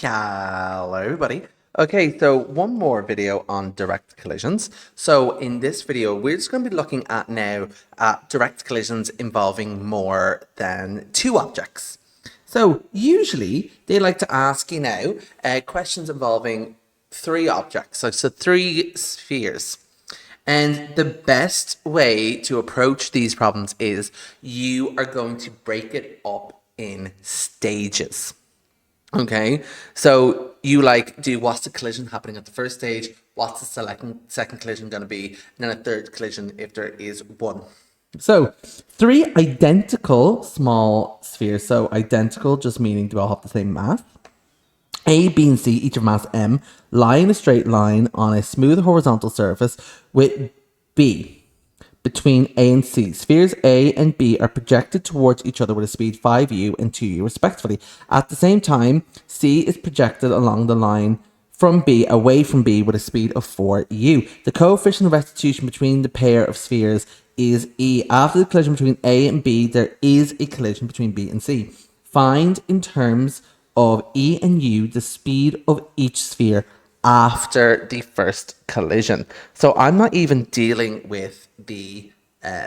Hello, everybody. Okay, so one more video on direct collisions. So in this video, we're just going to be looking at now at direct collisions involving more than two objects. So usually they like to ask you now questions involving three objects, so three spheres. And the best way to approach these problems is you are going to break it up in stages. Okay, so you do what's the collision happening at the first stage? What's the second collision going to be? And then a third collision if there is one. So three identical small spheres. So identical just meaning they all have the same mass. A, B, and C, each of mass m, lie in a straight line on a smooth horizontal surface with B between A and C. Spheres A and B are projected towards each other with a speed 5u and 2u respectively. At the same time, C is projected along the line from B away from B with a speed of 4u. The coefficient of restitution between the pair of spheres is E. After the collision between A and B, there is a collision between B and C. Find in terms of E and U the speed of each sphere after the first collision. So I'm not even dealing with the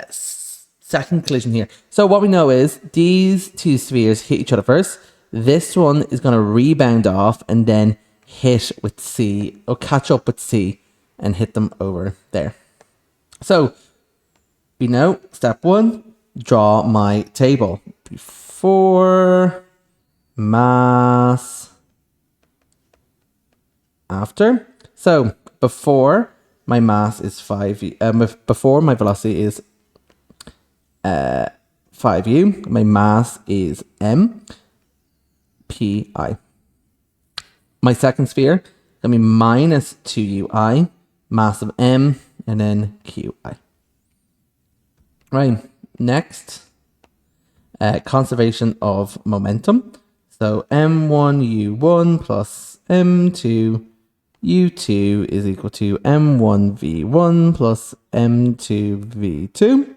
second collision here. So what we know is these two spheres hit each other first. This one is going to rebound off and then hit with C, or catch up with C and hit them over there. So we know step one, draw my table. Before, mass, after. So before my mass is 5u, before my velocity is 5u, my mass is m, pi. My second sphere going to be minus 2ui, mass of m, and then qi. Right, next, conservation of momentum. So m1u1 plus m2 u2 is equal to m1v1 plus m2v2.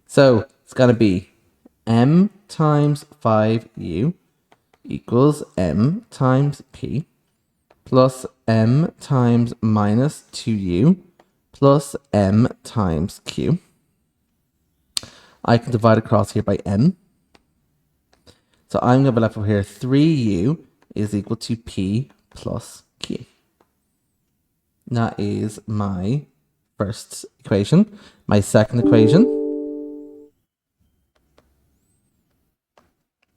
So it's going to be m times 5u equals m times p plus m times minus 2u plus m times q. I can divide across here by m. So I'm going to be left over here 3u is equal to p plus q. That is my first equation. My second equation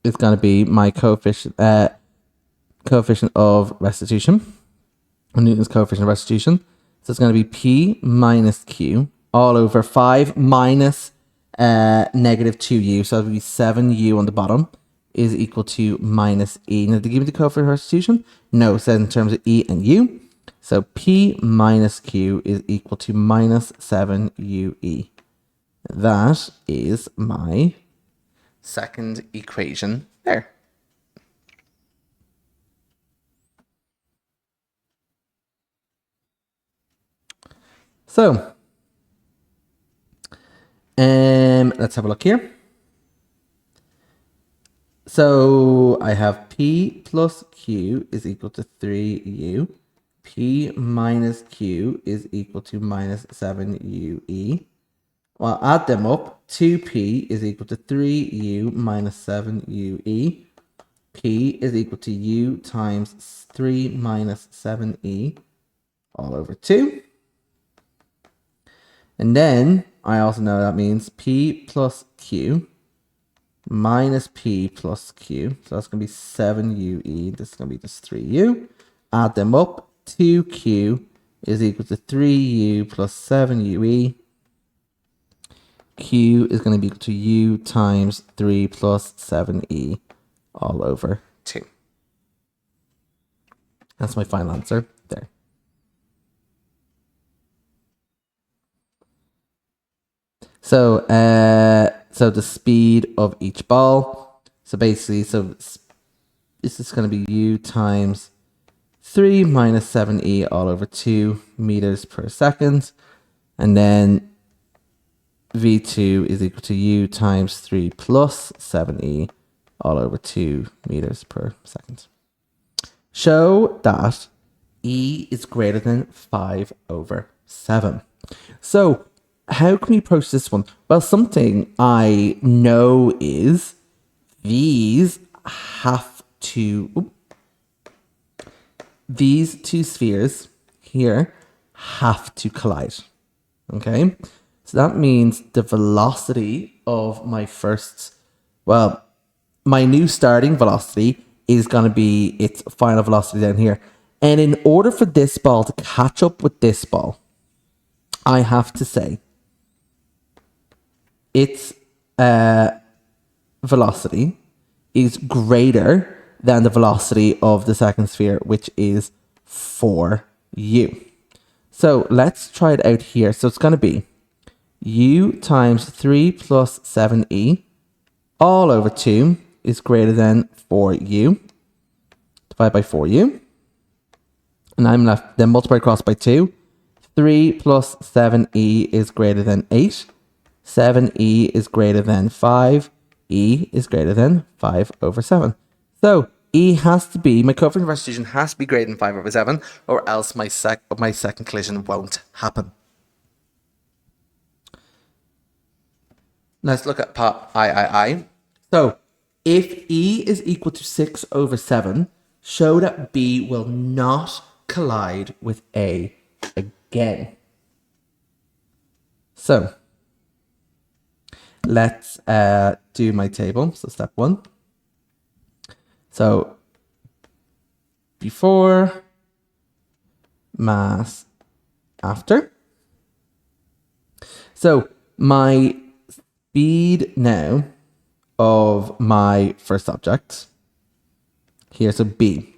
is going to be my coefficient of restitution, Newton's coefficient of restitution. So it's going to be p minus q all over 5 minus negative 2u. So it'll be 7u on the bottom is equal to minus e. Now, did they give me the coefficient of restitution? No, it says in terms of e and u. So p minus q is equal to minus 7ue. That is my second equation there. So, let's have a look here. So I have p plus q is equal to 3u. P minus q is equal to minus 7ue. Well, add them up. 2p is equal to 3u minus 7ue. P is equal to u times 3 minus 7e all over 2. And then I also know that means p plus q minus p plus q. So that's going to be 7ue. This is going to be just 3u. Add them up. 2q is equal to 3u plus 7ue. Q is going to be equal to u times 3 plus 7e all over 2. That's my final answer there. So, so the speed of each ball. So basically, this is going to be u times 3 minus 7e all over 2 meters per second. And then v2 is equal to u times 3 plus 7e all over 2 meters per second. show that e is greater than 5 over 7. So how can we approach this one? Well, something I know is these have to, these two spheres here have to collide. Okay, so that means the velocity of my first, well, my new starting velocity is going to be its final velocity down here. And in order for this ball to catch up with this ball, I have to say its velocity is greater than the velocity of the second sphere, which is 4u. So let's try it out here. So it's going to be u times 3 plus 7e all over 2 is greater than 4u. Divide by 4u. And I'm left, then multiply across by 2. 3 plus 7e is greater than 8. 7e is greater than 5. E is greater than 5 over 7. So E has to be, my coefficient of restitution has to be greater than 5 over 7, or else my second collision won't happen. Let's look at part I. So if E is equal to 6 over 7, show that B will not collide with A again. So let's do my table. So step 1. So before, mass, after. So my speed now of my first object here, so B,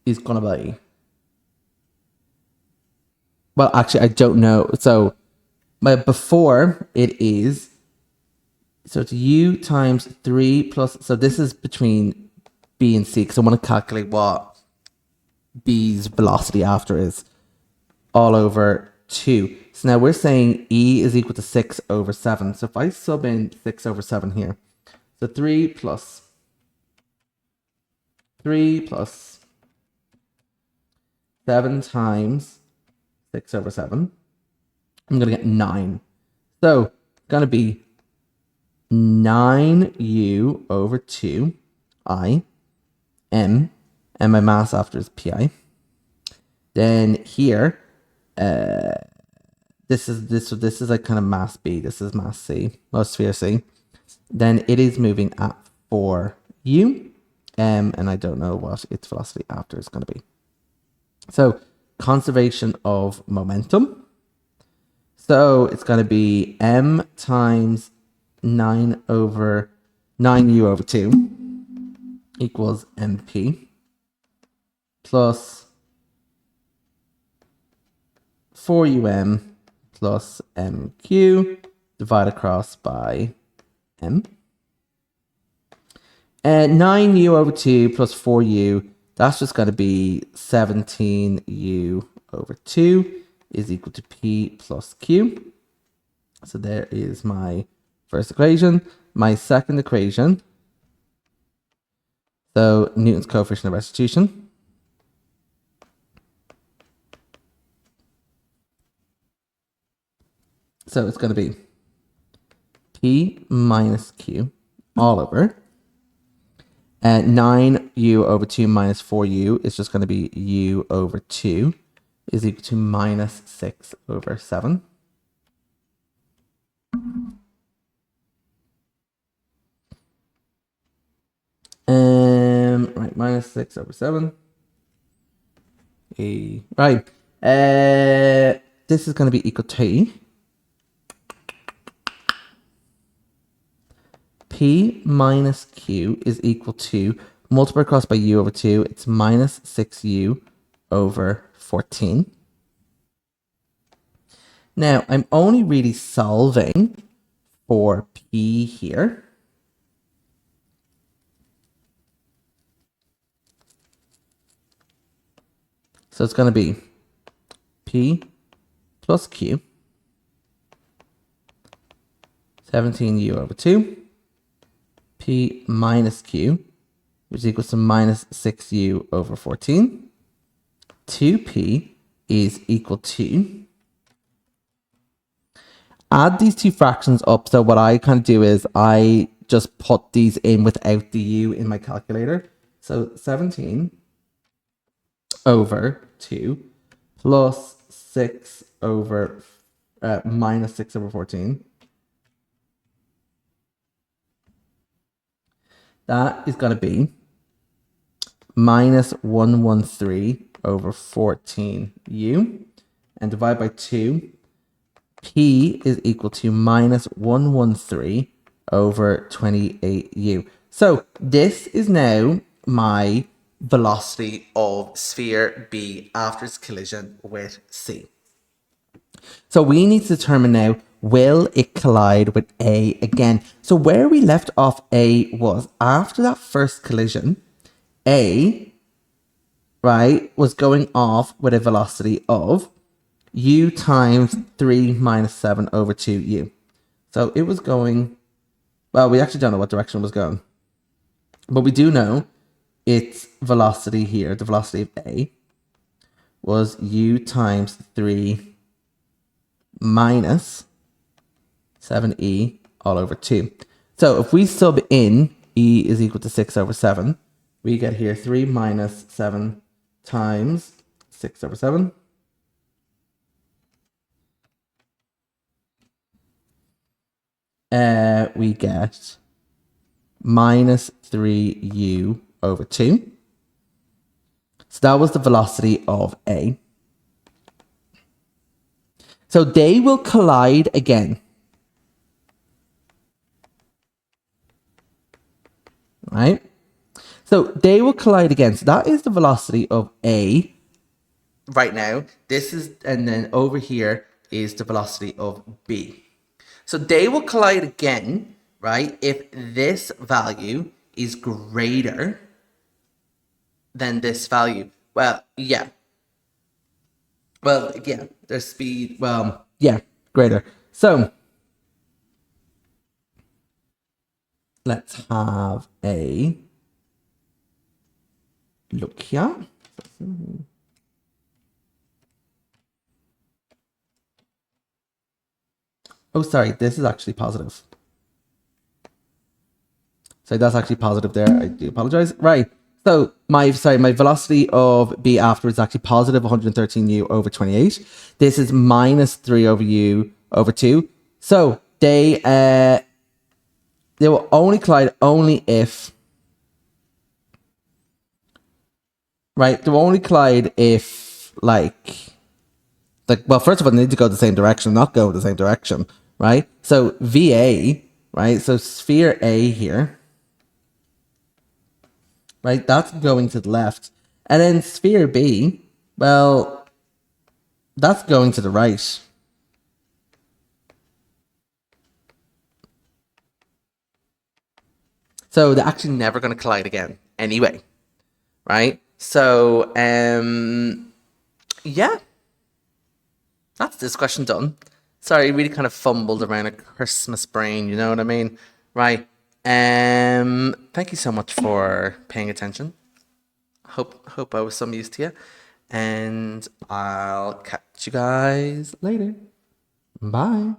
is going to be, well, actually, I don't know. So my before it is, so it's u times 3 plus, so this is between B and C, because I want to calculate what B's velocity after is, all over 2. So now we're saying E is equal to 6 over 7. So if I sub in 6 over 7 here, so 3 plus 7 times 6 over 7, I'm going to get 9. So it's going to be 9u over 2 I m, and my mass after is pi. Then here, this is like kind of mass B. This is mass C, sphere C. Then it is moving at 4u, and I don't know what its velocity after is going to be. So conservation of momentum. So it's going to be m times 9u over 2 equals mp plus 4um plus mq divided across by m. And 9u over 2 plus 4u, that's just going to be 17u over 2 is equal to p plus q. So there is my first equation. My second equation, so Newton's coefficient of restitution. So it's going to be p minus q all over. And 9u over 2 minus 4u is just going to be u over 2 is equal to minus 6 over 7. Right, minus 6 over 7. Right. This is going to be equal to P minus Q is equal to, multiply across by U over 2, it's minus 6U over 14. Now, I'm only really solving for P here. So it's going to be P plus Q, 17U over 2, P minus Q which is equal to minus 6u over 14. 2p is equal to, add these two fractions up. So what I kind of do is I just put these in without the u in my calculator. So 17 over 2 plus 6 over minus 6 over 14. That is going to be minus 113 over 14u, and divide by 2. P is equal to minus 113 over 28u. So this is now my velocity of sphere B after its collision with C. So we need to determine now, will it collide with A again? So where we left off A was after that first collision, A, right, was going off with a velocity of u times 3 minus 7 over 2u. So it was going, well, we actually don't know what direction it was going. But we do know its velocity here, the velocity of A, was u times 3 minus 7e all over 2. So if we sub in e is equal to 6 over 7, we get here 3 minus 7 times 6 over 7. We get minus 3u over 2. So that was the velocity of A. So they will collide again. Right? So they will collide again. So that is the velocity of A right now. This is, and then over here is the velocity of B. So they will collide again, right, if this value is greater than this value. Well, yeah. Well, yeah, their speed, well, yeah, greater. So let's have a look here. Oh, sorry, this is actually positive. So that's actually positive there. I do apologize. Right. So my velocity of B after is actually positive 113u over 28. This is minus 3 over u over 2. So they will only collide only if, right? They will only collide if like well, first of all, they need to go the same direction, not go the same direction, right? So VA, right? So sphere A here, right? That's going to the left. And then sphere B, well, that's going to the right. So they're actually never going to collide again anyway, right? So, yeah, that's this question done. Sorry, really kind of fumbled around a Christmas brain, you know what I mean? Right. Thank you so much for paying attention. Hope I was some use to you. And I'll catch you guys later. Bye.